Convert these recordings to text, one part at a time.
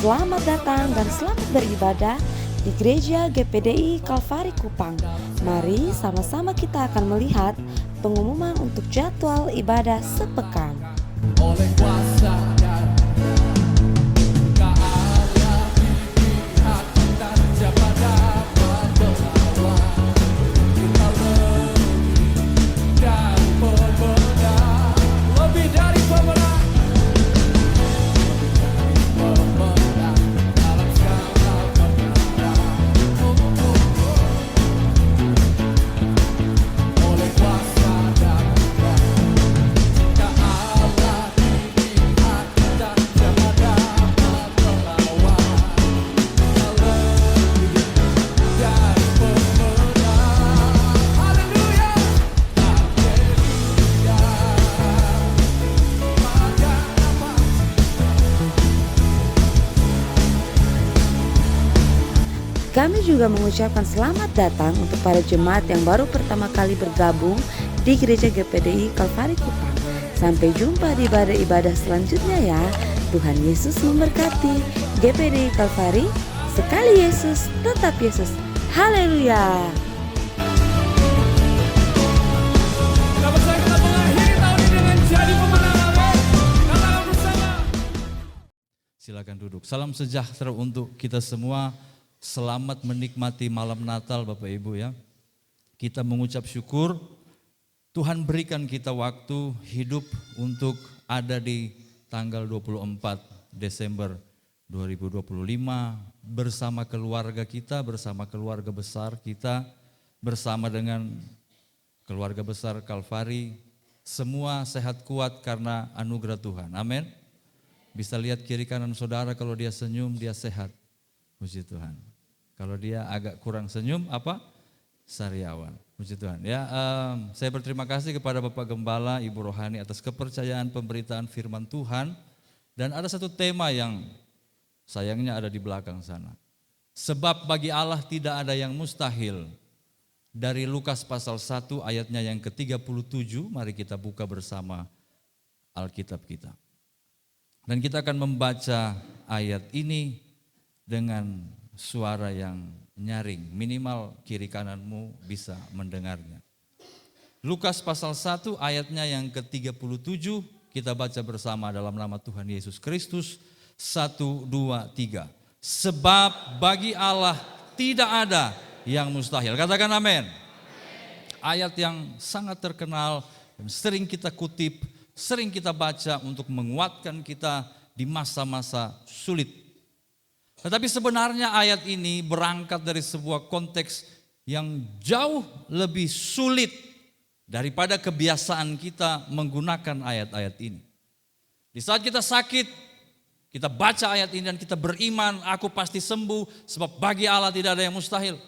Selamat datang dan selamat beribadah di Gereja GPDI Kalvari Kupang. Mari sama-sama kita akan melihat pengumuman untuk jadwal ibadah sepekan. Oleh kuasa dan keala pihak kita siapa dapat melawan kita lebih dari pemenang, lebih dari pemenang, pemenang dalam segala perkara. Oleh kuasa dan keala pihak kita siapa dapat melawan kita lebih dari pemenang. Haleluya, haleluya. Maka apa? Kami juga mengucapkan selamat datang untuk para jemaat yang baru pertama kali bergabung di Gereja GPDI Kalvari Kupang. Sampai jumpa di ibadah-ibadah selanjutnya ya. Tuhan Yesus memberkati. GPDI Kalvari, sekali Yesus, tetap Yesus. Haleluya. Kita bersama kita mengakhiri tahun ini dengan jadi pemenang. Amin. Katakan bersama. Silakan duduk. Salam sejahtera untuk kita semua. Selamat menikmati malam Natal Bapak Ibu ya. Kita mengucap syukur Tuhan berikan kita waktu hidup untuk ada di tanggal 24 Desember 2025 bersama keluarga kita, bersama keluarga besar kita, bersama dengan keluarga besar Kalvari. Semua sehat kuat karena anugerah Tuhan. Amin. Bisa lihat kiri kanan saudara, kalau dia senyum dia sehat. Puji Tuhan. Kalau dia agak kurang senyum apa? Sariawan. Puji Tuhan. Ya, saya berterima kasih kepada Bapak Gembala, Ibu Rohani atas kepercayaan pemberitaan firman Tuhan. Dan ada satu tema yang sayangnya ada di belakang sana. Sebab bagi Allah tidak ada yang mustahil. Dari Lukas pasal 1 ayatnya yang ke-37, mari kita buka bersama Alkitab kita. Dan kita akan membaca ayat ini dengan suara yang nyaring, minimal kiri kananmu bisa mendengarnya. Lukas pasal 1 ayatnya yang ke-37, kita baca bersama dalam nama Tuhan Yesus Kristus. 1, 2, 3. Sebab bagi Allah tidak ada yang mustahil. Katakan amin. Ayat yang sangat terkenal dan sering kita kutip, sering kita baca untuk menguatkan kita di masa-masa sulit. Tetapi sebenarnya ayat ini berangkat dari sebuah konteks yang jauh lebih sulit daripada kebiasaan kita menggunakan ayat-ayat ini. Di saat kita sakit, kita baca ayat ini dan kita beriman, aku pasti sembuh sebab bagi Allah tidak ada yang mustahil.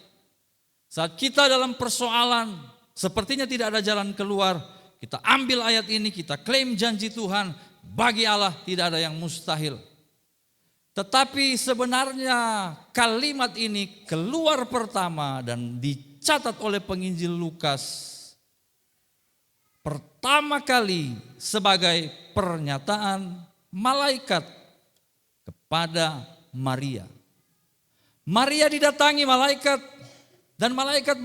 Saat kita dalam persoalan, sepertinya tidak ada jalan keluar, kita ambil ayat ini, kita klaim janji Tuhan, bagi Allah tidak ada yang mustahil. Tetapi sebenarnya kalimat ini keluar pertama dan dicatat oleh penginjil Lukas pertama kali sebagai pernyataan malaikat kepada Maria. Maria didatangi malaikat dan malaikat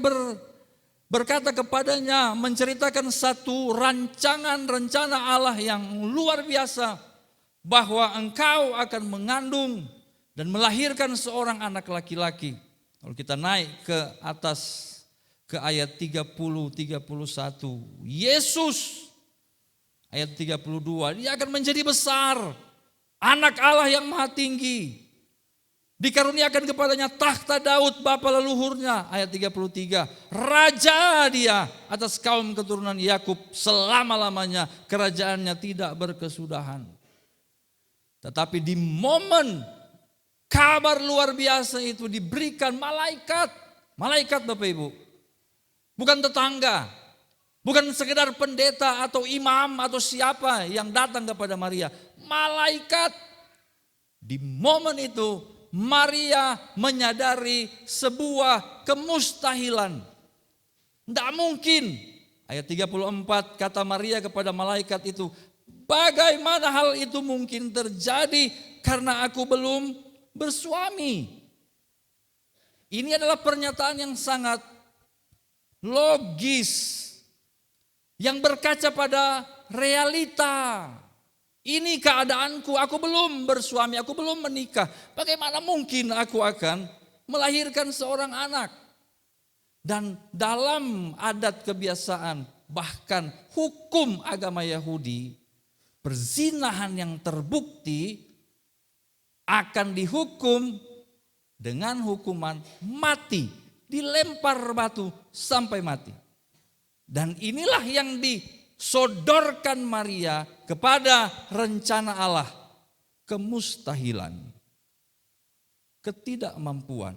berkata kepadanya, menceritakan satu rencana Allah yang luar biasa. Bahwa engkau akan mengandung dan melahirkan seorang anak laki-laki. Kalau kita naik ke atas ke ayat 30, 31. Yesus ayat 32. Dia akan menjadi besar. Anak Allah yang maha tinggi. Dikaruniakan kepadanya takhta Daud bapa leluhurnya. Ayat 33. Raja dia atas kaum keturunan Yakub selama-lamanya. Kerajaannya tidak berkesudahan. Tetapi di momen kabar luar biasa itu diberikan malaikat. Malaikat Bapak Ibu. Bukan tetangga. Bukan sekedar pendeta atau imam atau siapa yang datang kepada Maria. Malaikat. Di momen itu Maria menyadari sebuah kemustahilan. Tidak mungkin. Ayat 34 kata Maria kepada malaikat itu. Bagaimana hal itu mungkin terjadi karena aku belum bersuami. Ini adalah pernyataan yang sangat logis, yang berkaca pada realita. Ini keadaanku, aku belum bersuami, aku belum menikah. Bagaimana mungkin aku akan melahirkan seorang anak? Dan dalam adat kebiasaan, bahkan hukum agama Yahudi, perzinahan yang terbukti akan dihukum dengan hukuman mati, dilempar batu sampai mati. Dan inilah yang disodorkan Maria kepada rencana Allah, kemustahilan, ketidakmampuan.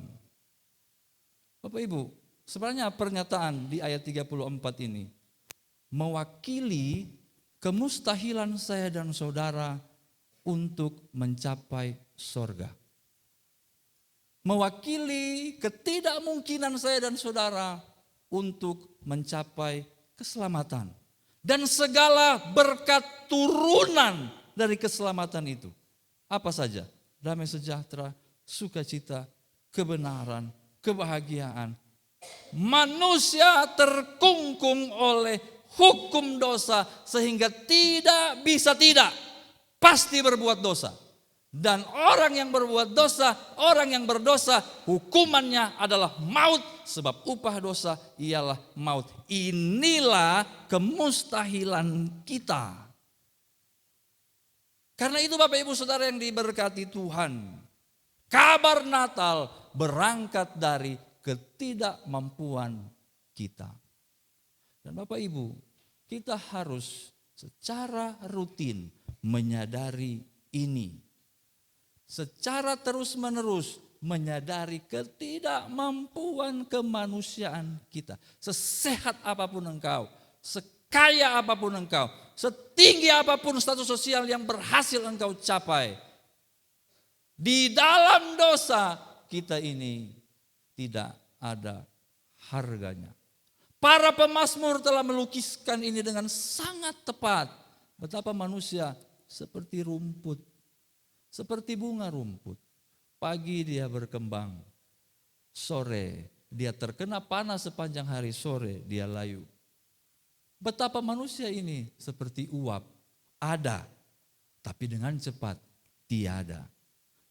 Bapak Ibu, sebenarnya pernyataan di ayat 34 ini mewakili kemustahilan saya dan saudara untuk mencapai sorga. Mewakili ketidakmungkinan saya dan saudara untuk mencapai keselamatan. Dan segala berkat turunan dari keselamatan itu. Apa saja? Damai sejahtera, sukacita, kebenaran, kebahagiaan. Manusia terkungkung oleh hukum dosa sehingga tidak bisa tidak. Pasti berbuat dosa. Dan orang yang berbuat dosa, orang yang berdosa, hukumannya adalah maut. Sebab upah dosa ialah maut. Inilah kemustahilan kita. Karena itu Bapak Ibu Saudara yang diberkati Tuhan. Kabar Natal berangkat dari ketidakmampuan kita. Dan Bapak Ibu, kita harus secara rutin menyadari ini. Secara terus-menerus menyadari ketidakmampuan kemanusiaan kita. Sesehat apapun engkau, sekaya apapun engkau, setinggi apapun status sosial yang berhasil engkau capai. Di dalam dosa kita ini tidak ada harganya. Para pemazmur telah melukiskan ini dengan sangat tepat. Betapa manusia seperti rumput. Seperti bunga rumput, pagi dia berkembang, sore dia terkena panas sepanjang hari, sore dia layu. Betapa manusia ini seperti uap, ada, tapi dengan cepat tiada.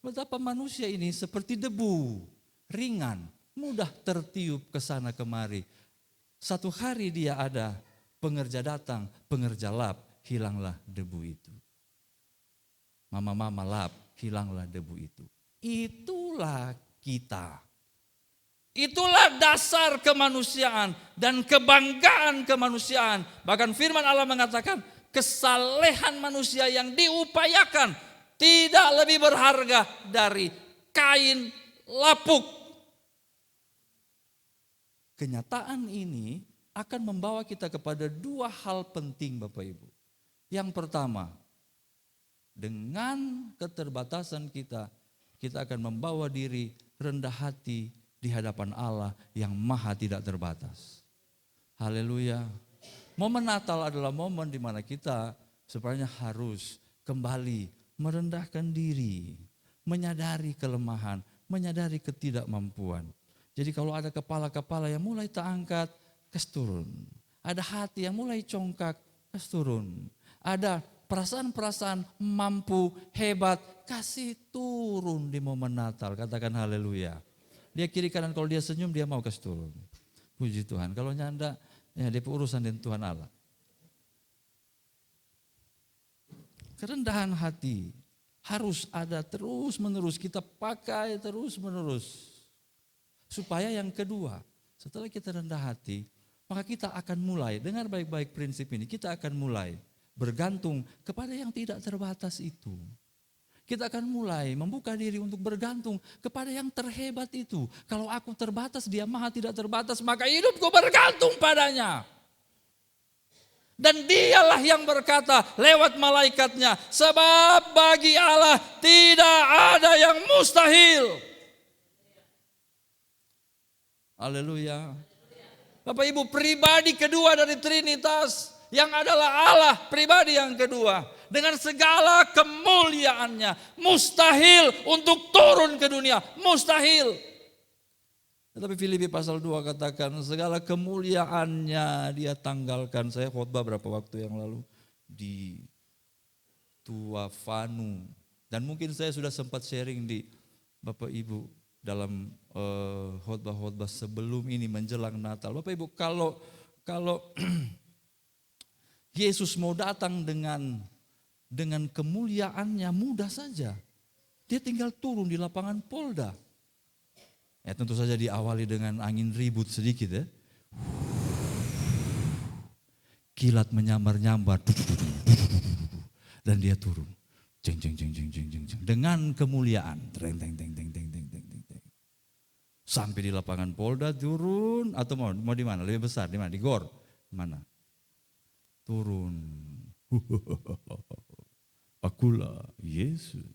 Betapa manusia ini seperti debu, ringan, mudah tertiup ke sana kemari. Satu hari dia ada, pengerja datang, pengerja lap, hilanglah debu itu. Mama-mama lap, hilanglah debu itu. Itulah kita. Itulah dasar kemanusiaan dan kebanggaan kemanusiaan. Bahkan firman Allah mengatakan kesalehan manusia yang diupayakan tidak lebih berharga dari kain lapuk. Kenyataan ini akan membawa kita kepada dua hal penting Bapak Ibu. Yang pertama, dengan keterbatasan kita, kita akan membawa diri rendah hati di hadapan Allah yang maha tidak terbatas. Haleluya. Momen Natal adalah momen di mana kita sebenarnya harus kembali merendahkan diri, menyadari kelemahan, menyadari ketidakmampuan. Jadi kalau ada kepala-kepala yang mulai tak angkat, kas turun. Ada hati yang mulai congkak, kas turun. Ada perasaan-perasaan mampu, hebat, kasih turun di momen Natal. Katakan haleluya. Dia kiri kanan, kalau dia senyum dia mau kasih turun. Puji Tuhan. Kalau nyanda, ya dia urusan dengan Tuhan Allah. Kerendahan hati harus ada terus menerus. Kita pakai terus menerus. Supaya yang kedua, setelah kita rendah hati, maka kita akan mulai, dengar baik-baik prinsip ini, kita akan mulai bergantung kepada yang tidak terbatas itu. Kita akan mulai membuka diri untuk bergantung kepada yang terhebat itu. Kalau aku terbatas, dia maha tidak terbatas, maka hidupku bergantung padanya. Dan dialah yang berkata lewat malaikatnya, sebab bagi Allah tidak ada yang mustahil. Haleluya. Bapak Ibu, pribadi kedua dari Trinitas yang adalah Allah pribadi yang kedua, dengan segala kemuliaannya, mustahil untuk turun ke dunia, mustahil. Tetapi Filipi pasal 2 katakan segala kemuliaannya dia tanggalkan. Saya khotbah berapa waktu yang lalu di Tuafanu. Dan mungkin saya sudah sempat sharing di Bapak Ibu dalam khotbah-khotbah sebelum ini menjelang Natal. Bapak Ibu, kalau Yesus mau datang dengan kemuliaannya mudah saja. Dia tinggal turun di lapangan Polda. Ya tentu saja diawali dengan angin ribut sedikit ya. Kilat menyambar-nyambar. Dan dia turun. Jeng jeng jeng jeng jeng jeng dengan kemuliaan. Teng teng teng teng teng teng teng teng. Sampai di lapangan Polda turun atau mau di mana? Lebih besar di mana? Di GOR. Mana? Turun. Akulah Yesus.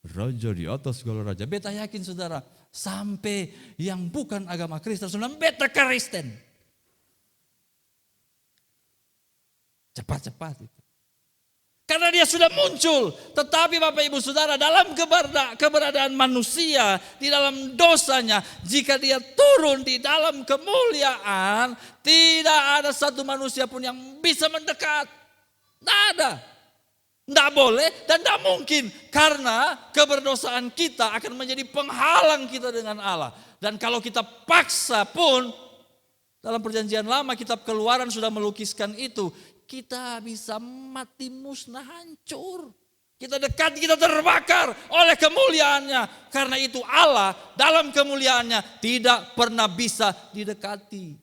Raja di atas segala raja. Beta yakin saudara, sampai yang bukan agama Kristen sudah beta Kristen. Cepat-cepat itu. Karena dia sudah muncul. Tetapi Bapak Ibu Saudara, dalam keberadaan manusia, di dalam dosanya, jika dia turun di dalam kemuliaan, tidak ada satu manusia pun yang bisa mendekat. Tidak ada. Tidak boleh dan tidak mungkin. Karena keberdosaan kita akan menjadi penghalang kita dengan Allah. Dan kalau kita paksa pun, dalam perjanjian lama kitab Keluaran sudah melukiskan itu. Kita bisa mati musnah hancur. Kita dekat, kita terbakar oleh kemuliaannya. Karena itu Allah dalam kemuliaannya tidak pernah bisa didekati.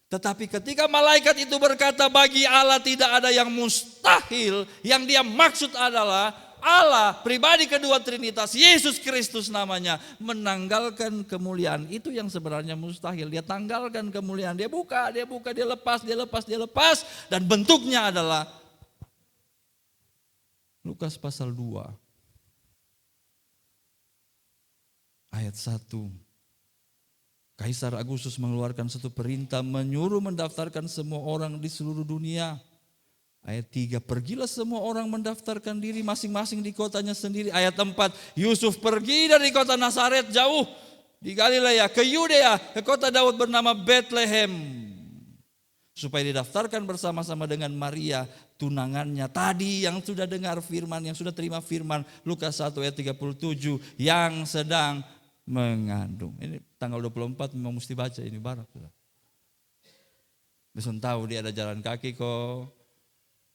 Tetapi ketika malaikat itu berkata bagi Allah tidak ada yang mustahil. Yang dia maksud adalah Allah pribadi kedua Trinitas, Yesus Kristus namanya, menanggalkan kemuliaan. Itu yang sebenarnya mustahil. Dia tanggalkan kemuliaan, dia buka, dia lepas, dia lepas. Dan bentuknya adalah Lukas pasal 2 ayat 1. Kaisar Agustus mengeluarkan satu perintah menyuruh mendaftarkan semua orang di seluruh dunia. Ayat 3, pergilah semua orang mendaftarkan diri masing-masing di kotanya sendiri. Ayat 4, Yusuf pergi dari kota Nazaret jauh di Galilea ke Yudea, ke kota Daud bernama Bethlehem. Supaya didaftarkan bersama-sama dengan Maria, tunangannya. Tadi yang sudah dengar firman, yang sudah terima firman, Lukas 1 ayat 37, yang sedang mengandung. Ini tanggal 24 memang mesti baca ini barat. Bisa tahu dia ada jalan kaki kok.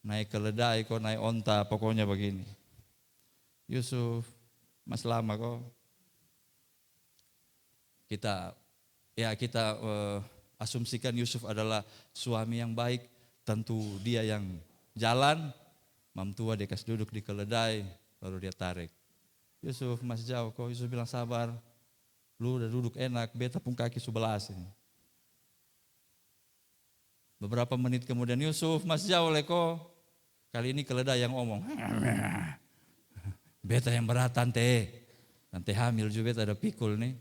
Naik keledai kok, naik onta, pokoknya begini. Yusuf, mas lama kok. Kita asumsikan Yusuf adalah suami yang baik. Tentu dia yang jalan, mam tua dia kasih duduk di keledai, baru dia tarik. Yusuf masih jauh kok, Yusuf bilang sabar. Lu udah duduk enak, beta pun kaki sebelas ini. Beberapa menit kemudian Yusuf masih jauh leko. Kali ini keledai yang ngomong. Beta yang berat tante. Tante hamil juga beta ada pikul nih.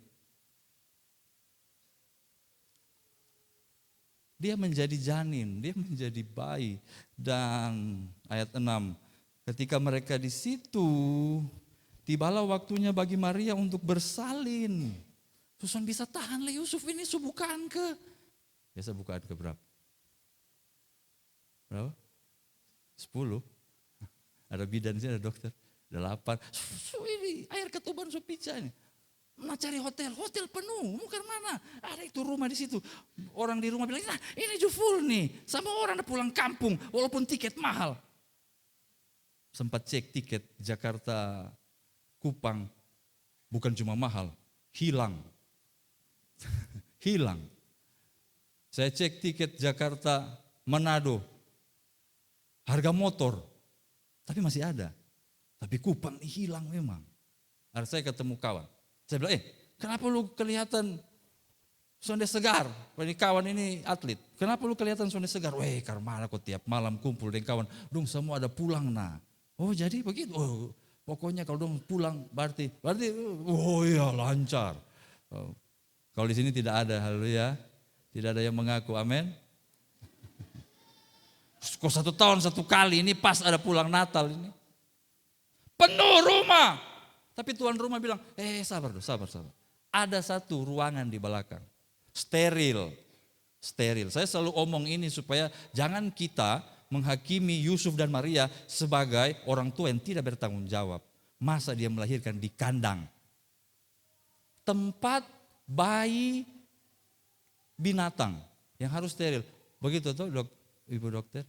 Dia menjadi janin, dia menjadi bayi. Dan ayat 6, ketika mereka di situ, tibalah waktunya bagi Maria untuk bersalin. Susan bisa tahan lah Yusuf ini bukaan ke. Biasa bukaan ke berapa? Berapa? 10. Ada bidan sini, ada dokter. 8. Ini air ketuban pica nih. Nah cari hotel penuh, mau ke mana? Ada itu rumah di situ. Orang di rumah bilang, nah ini full nih. Sama orang udah pulang kampung, walaupun tiket mahal. Sempat cek tiket Jakarta Kupang, bukan cuma mahal, hilang. Hilang. Saya cek tiket Jakarta Manado, harga motor, tapi masih ada. Tapi Kupang hilang memang. Harus saya ketemu kawan. Saya bilang, kenapa lu kelihatan sonde segar? Ini kawan ini atlet. Kenapa lu kelihatan sonde segar? Karena aku tiap malam kumpul dengan kawan. Dong semua ada pulang nah. Oh jadi begitu? Oh, pokoknya kalau dong pulang berarti oh iya lancar. Oh. Kalau di sini tidak ada, haleluya. Tidak ada yang mengaku, amin. Kok 1 tahun 1 kali, ini pas ada pulang Natal ini. Penuh rumah. Tapi tuan rumah bilang, sabar. Ada 1 ruangan di belakang. Steril. Saya selalu omong ini supaya jangan kita menghakimi Yusuf dan Maria sebagai orang tua yang tidak bertanggung jawab. Masa dia melahirkan di kandang. Tempat bayi binatang yang harus steril. Begitu tuh ibu dokter?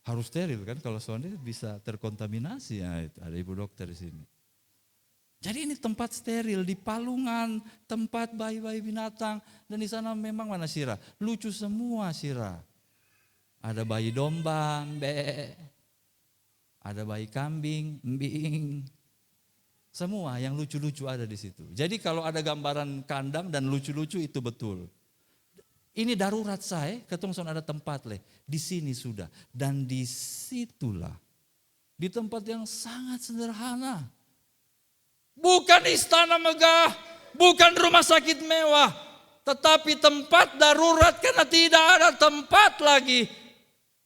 Harus steril kan, kalau soalnya bisa terkontaminasi. Ya, ada ibu dokter di sini. Jadi ini tempat steril di palungan, tempat bayi-bayi binatang. Dan di sana memang mana Sira? Lucu semua Sira. Ada bayi domba, mbe. Ada bayi kambing, mbing. Semua yang lucu-lucu ada di situ. Jadi kalau ada gambaran kandang dan lucu-lucu itu betul. Ini darurat saya, ketong son ada tempat leh. Di sini sudah. Dan disitulah. Di tempat yang sangat sederhana. Bukan istana megah, bukan rumah sakit mewah, tetapi tempat darurat karena tidak ada tempat lagi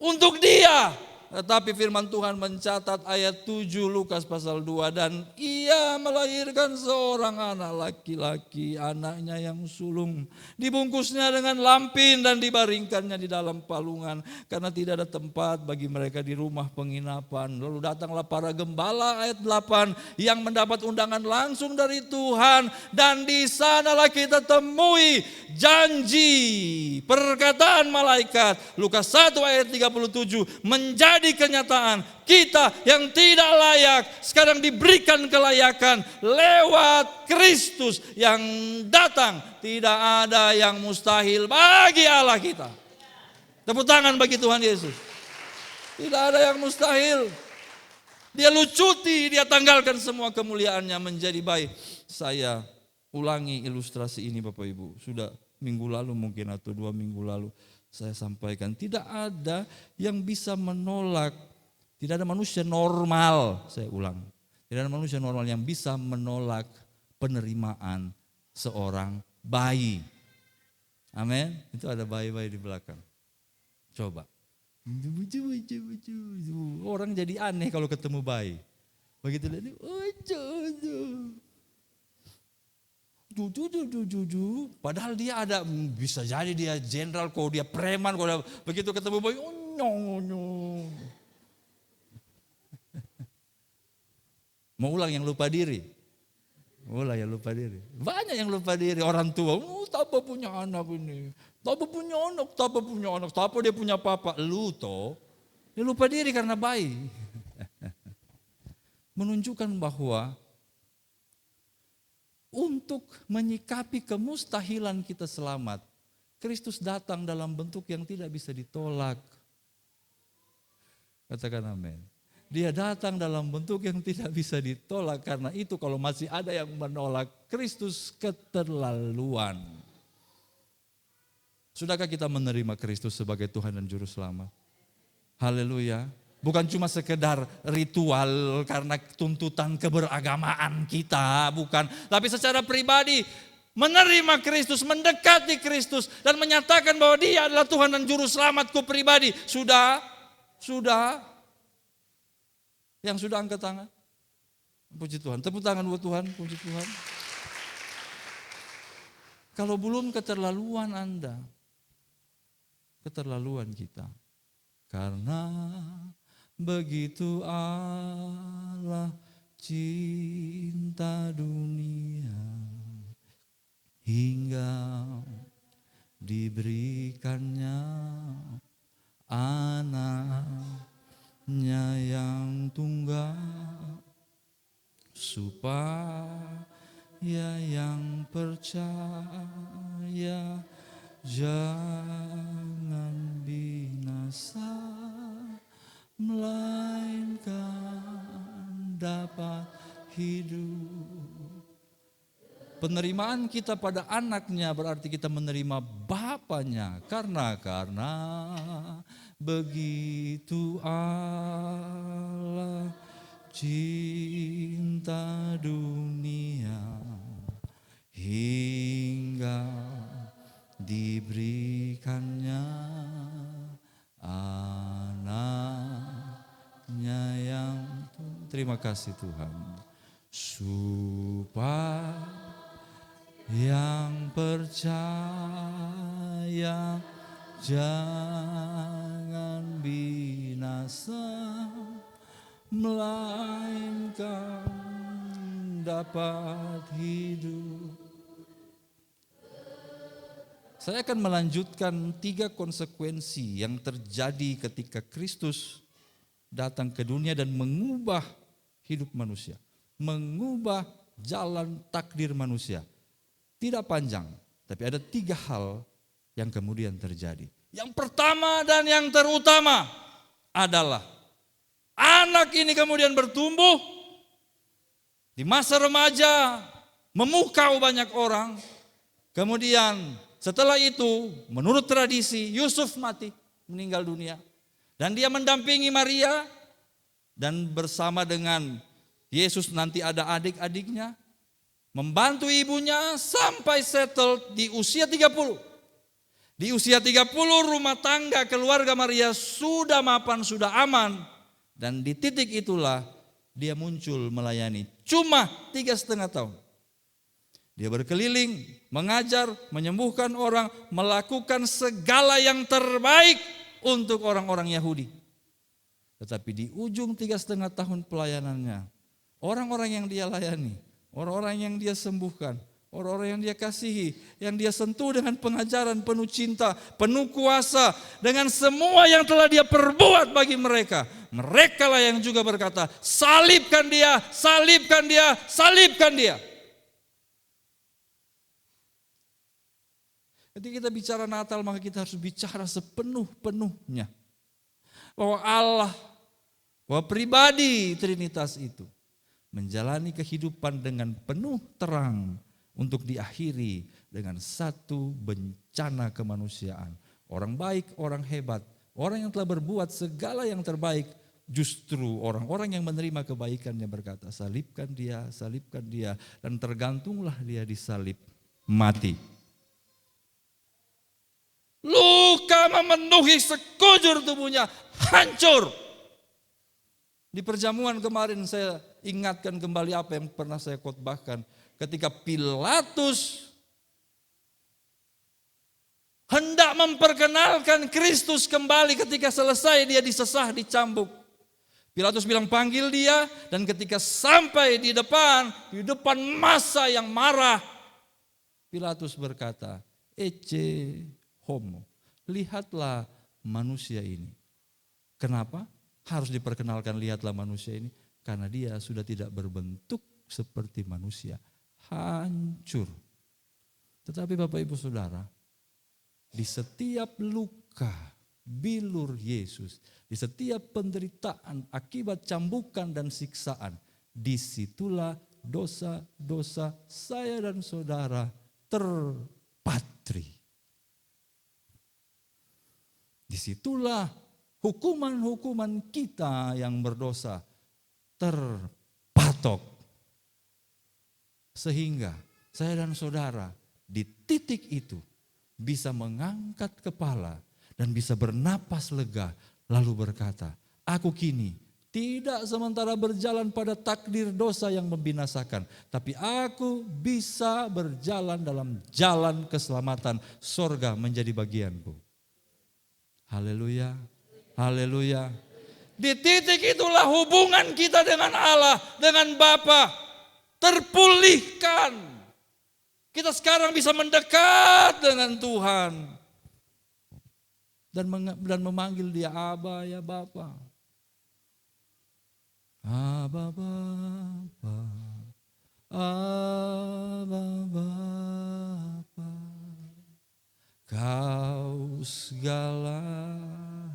untuk dia. Tetapi firman Tuhan mencatat ayat 7 Lukas pasal 2, dan ia melahirkan seorang anak laki-laki, anaknya yang sulung. Dibungkusnya dengan lampin dan dibaringkannya di dalam palungan karena tidak ada tempat bagi mereka di rumah penginapan. Lalu datanglah para gembala ayat 8 yang mendapat undangan langsung dari Tuhan, dan di sanalah kita temui janji perkataan malaikat. Lukas 1 ayat 37 menjadi kenyataan. Kita yang tidak layak sekarang diberikan kelayakan lewat Kristus yang datang. Tidak ada yang mustahil bagi Allah kita. Tepuk tangan bagi Tuhan Yesus. Tidak ada yang mustahil. Dia lucuti, dia tanggalkan semua kemuliaannya menjadi baik. Saya ulangi ilustrasi ini Bapak Ibu. Sudah minggu lalu mungkin atau 2 minggu lalu saya sampaikan, tidak ada yang bisa menolak, tidak ada manusia normal, saya ulang, tidak ada manusia normal yang bisa menolak penerimaan seorang bayi. Amin. Itu ada bayi-bayi di belakang. Coba. Orang jadi aneh kalau ketemu bayi. Begitu dia, padahal dia ada, bisa jadi dia jenderal, kalau dia preman, kalau begitu ketemu bayi, mau ulang yang lupa diri. Banyak yang lupa diri, orang tua, tak punya anak ini, tak punya anak, tak dia punya papa, lu toh, dia lupa diri karena bayi. Menunjukkan bahwa untuk menyikapi kemustahilan kita selamat, Kristus datang dalam bentuk yang tidak bisa ditolak. Katakan amin. Dia datang dalam bentuk yang tidak bisa ditolak. Karena itu kalau masih ada yang menolak, Kristus keterlaluan. Sudahkah kita menerima Kristus sebagai Tuhan dan Juru Selamat? Haleluya. Bukan cuma sekedar ritual karena tuntutan keberagamaan kita, bukan. Tapi secara pribadi menerima Kristus, mendekati Kristus dan menyatakan bahwa Dia adalah Tuhan dan Juru Selamatku pribadi. Sudah. Yang sudah angkat tangan. Puji Tuhan, tepuk tangan buat Tuhan, puji Tuhan. Kalau belum, keterlaluan Anda. Keterlaluan kita. Karena begitu Allah cinta dunia hingga diberikannya anaknya yang tunggal supaya yang percaya jangan binasa, melainkan dapat hidup. Penerimaan kita pada anaknya berarti kita menerima bapaknya. Karena begitu Allah cinta dunia hingga diberikannya anak Terima kasih Tuhan. Supaya yang percaya jangan binasa, melainkan dapat hidup. Saya akan melanjutkan 3 konsekuensi yang terjadi ketika Kristus datang ke dunia dan mengubah hidup manusia. Mengubah jalan takdir manusia. Tidak panjang, tapi ada 3 hal yang kemudian terjadi. Yang pertama dan yang terutama adalah anak ini kemudian bertumbuh di masa remaja, memukau banyak orang. Kemudian setelah itu menurut tradisi Yusuf mati, meninggal dunia. Dan dia mendampingi Maria dan bersama dengan Yesus nanti ada adik-adiknya. Membantu ibunya sampai settle di usia 30. Di usia 30 rumah tangga keluarga Maria sudah mapan, sudah aman. Dan di titik itulah dia muncul melayani. Cuma 3,5 tahun. Dia berkeliling, mengajar, menyembuhkan orang, melakukan segala yang terbaik untuk orang-orang Yahudi. Tetapi di ujung 3,5 tahun pelayanannya, orang-orang yang dia layani, orang-orang yang dia sembuhkan, orang-orang yang dia kasihi, yang dia sentuh dengan pengajaran penuh cinta, penuh kuasa, dengan semua yang telah dia perbuat bagi mereka. Mereka lah yang juga berkata, salibkan dia, salibkan dia, salibkan dia. Ketika kita bicara Natal, maka kita harus bicara sepenuh-penuhnya. Bahwa Allah, bahwa pribadi Trinitas itu menjalani kehidupan dengan penuh terang untuk diakhiri dengan satu bencana kemanusiaan. Orang baik, orang hebat, orang yang telah berbuat segala yang terbaik, justru orang-orang yang menerima kebaikannya berkata, salibkan dia, dan tergantunglah dia disalib, mati. Luka memenuhi sekujur tubuhnya, hancur. Di perjamuan kemarin saya ingatkan kembali apa yang pernah saya khotbahkan. Ketika Pilatus hendak memperkenalkan Kristus kembali ketika selesai dia disesah, dicambuk. Pilatus bilang panggil dia, dan ketika sampai di depan massa yang marah, Pilatus berkata, Ecce homo, lihatlah manusia ini. Kenapa? Harus diperkenalkan lihatlah manusia ini. Karena dia sudah tidak berbentuk seperti manusia. Hancur. Tetapi Bapak Ibu Saudara, di setiap luka, bilur Yesus, di setiap penderitaan akibat cambukan dan siksaan, disitulah dosa-dosa saya dan saudara terpatri. Disitulah hukuman-hukuman kita yang berdosa terpatok. Sehingga saya dan saudara di titik itu bisa mengangkat kepala dan bisa bernapas lega lalu berkata, aku kini tidak sementara berjalan pada takdir dosa yang membinasakan, tapi aku bisa berjalan dalam jalan keselamatan, sorga menjadi bagianku. Haleluya, haleluya. Di titik itulah hubungan kita dengan Allah, dengan Bapa terpulihkan. Kita sekarang bisa mendekat dengan Tuhan dan memanggil Dia Aba ya Bapa. Aba Bapa, Aba Bapa. Kau segalanya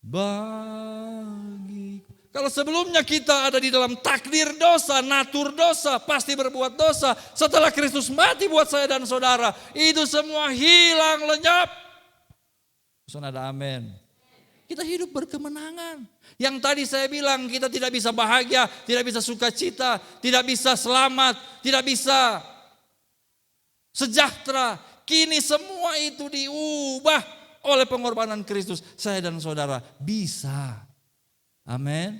bagi. Kalau sebelumnya kita ada di dalam takdir dosa, natur dosa, pasti berbuat dosa. Setelah Kristus mati buat saya dan saudara, itu semua hilang lenyap. Saudara ada amin. Kita hidup berkemenangan. Yang tadi saya bilang kita tidak bisa bahagia, tidak bisa sukacita, tidak bisa selamat, tidak bisa sejahtera. Kini semua itu diubah oleh pengorbanan Kristus. Saya dan saudara bisa. Amin.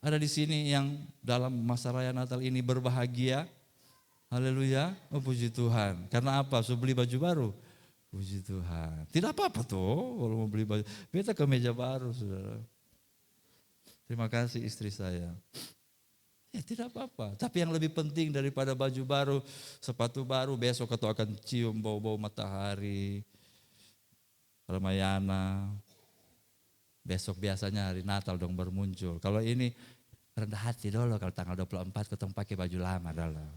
ada di sini yang dalam masa raya Natal ini berbahagia? Haleluya, oh puji Tuhan. Karena apa? Sudah beli baju baru? Puji Tuhan. Tidak apa-apa tuh kalau mau beli baju. Beta ke meja baru, saudara. Terima kasih istri saya. Ya tidak apa-apa. Tapi yang lebih penting daripada baju baru, sepatu baru, besok atau akan cium bau-bau matahari, Ramayana. Besok biasanya hari Natal dong bermuncul. Kalau ini rendah hati dulu, kalau tanggal 24 ketemu pakai baju lama dulu.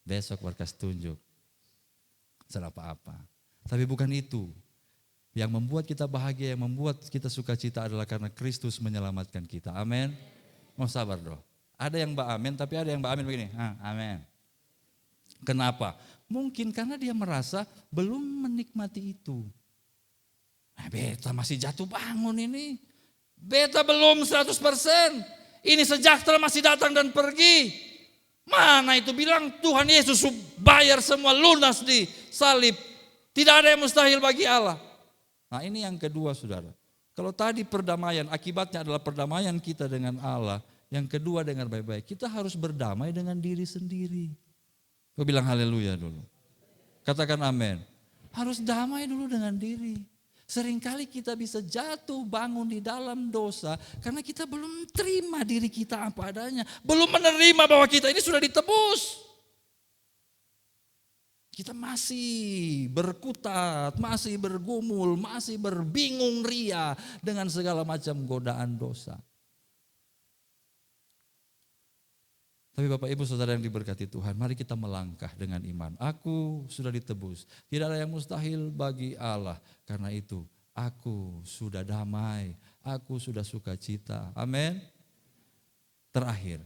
Besok berkas tunjuk. Salah apa-apa. Tapi bukan itu. Yang membuat kita bahagia, yang membuat kita sukacita adalah karena Kristus menyelamatkan kita. Amin. Mau sabar dong. Ada yang amin, tapi ada yang amin begini. Amin. Kenapa? Mungkin karena dia merasa belum menikmati itu. Beta masih jatuh bangun ini. Beta belum 100%. Ini sejahtera masih datang dan pergi. Mana itu bilang Tuhan Yesus bayar semua lunas di salib. Tidak ada yang mustahil bagi Allah. Nah ini yang kedua saudara. Kalau tadi perdamaian, akibatnya adalah perdamaian kita dengan Allah. Yang kedua dengan baik-baik. Kita harus berdamai dengan diri sendiri. Kau bilang haleluya dulu. Katakan amin. Harus damai dulu dengan diri. Seringkali kita bisa jatuh bangun di dalam dosa karena kita belum terima diri kita apa adanya. Belum menerima bahwa kita ini sudah ditebus. Kita masih berkutat, masih bergumul, masih berbingung ria dengan segala macam godaan dosa. Tapi Bapak Ibu Saudara yang diberkati Tuhan, mari kita melangkah dengan iman. Aku sudah ditebus, tidak ada yang mustahil bagi Allah. Karena itu aku sudah damai, aku sudah sukacita. Amin. Terakhir,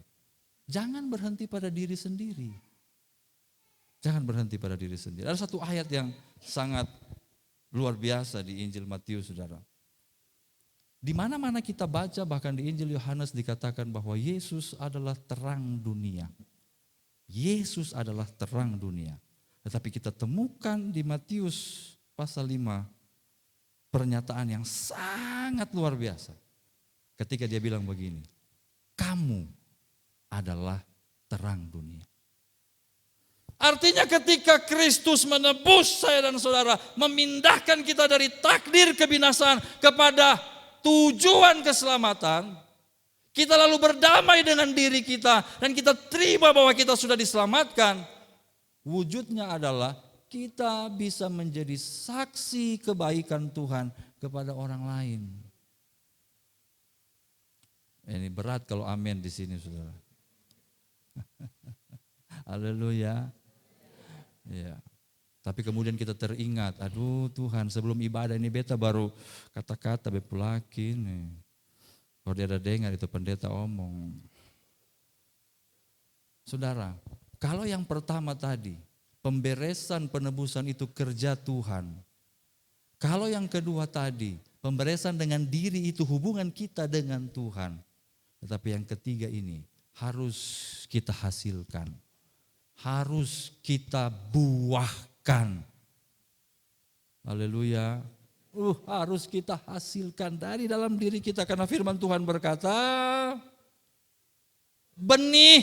jangan berhenti pada diri sendiri. Jangan berhenti pada diri sendiri. Ada satu ayat yang sangat luar biasa di Injil Matius, saudara. Di mana-mana kita baca, bahkan di Injil Yohanes dikatakan bahwa Yesus adalah terang dunia. Yesus adalah terang dunia. Tetapi kita temukan di Matius pasal 5 pernyataan yang sangat luar biasa. Ketika dia bilang begini, kamu adalah terang dunia. Artinya ketika Kristus menebus saya dan saudara, memindahkan kita dari takdir kebinasaan kepada tujuan keselamatan, kita lalu berdamai dengan diri kita dan kita terima bahwa kita sudah diselamatkan. Wujudnya adalah kita bisa menjadi saksi kebaikan Tuhan kepada orang lain. Ini berat kalau amin di sini, saudara. Haleluya. Ya. Tapi kemudian kita teringat, aduh Tuhan sebelum ibadah ini beta baru kata-kata bepulakin. Kalau dia ada dengar itu pendeta omong. Saudara, kalau yang pertama tadi, pemberesan penebusan itu kerja Tuhan. Kalau yang kedua tadi, pemberesan dengan diri itu hubungan kita dengan Tuhan. Tetapi yang ketiga ini harus kita hasilkan. Harus kita buahkan. Haleluya. Harus kita hasilkan dari dalam diri kita. Karena firman Tuhan berkata, benih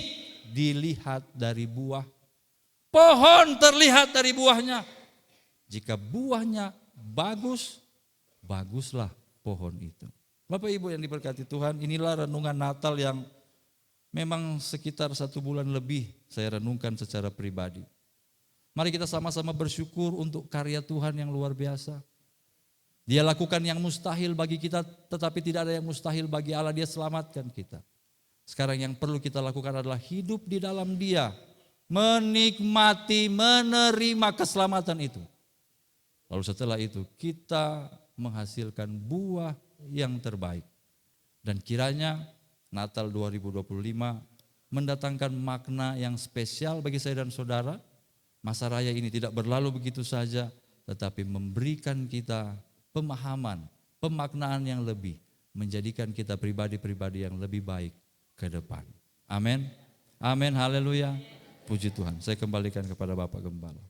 dilihat dari buah. Pohon terlihat dari buahnya. Jika buahnya bagus, baguslah pohon itu. Bapak Ibu yang diberkati Tuhan, inilah renungan Natal yang memang sekitar 1 bulan lebih saya renungkan secara pribadi. Mari kita sama-sama bersyukur untuk karya Tuhan yang luar biasa. Dia lakukan yang mustahil bagi kita, tetapi tidak ada yang mustahil bagi Allah. Dia selamatkan kita. Sekarang yang perlu kita lakukan adalah hidup di dalam Dia. Menikmati, menerima keselamatan itu. Lalu setelah itu kita menghasilkan buah yang terbaik. Dan kiranya Natal 2025 mendatangkan makna yang spesial bagi saya dan saudara. Masa raya ini tidak berlalu begitu saja, tetapi memberikan kita pemahaman, pemaknaan yang lebih, menjadikan kita pribadi-pribadi yang lebih baik ke depan. Amin. Amin, haleluya. Puji Tuhan. Saya kembalikan kepada Bapak Gembala.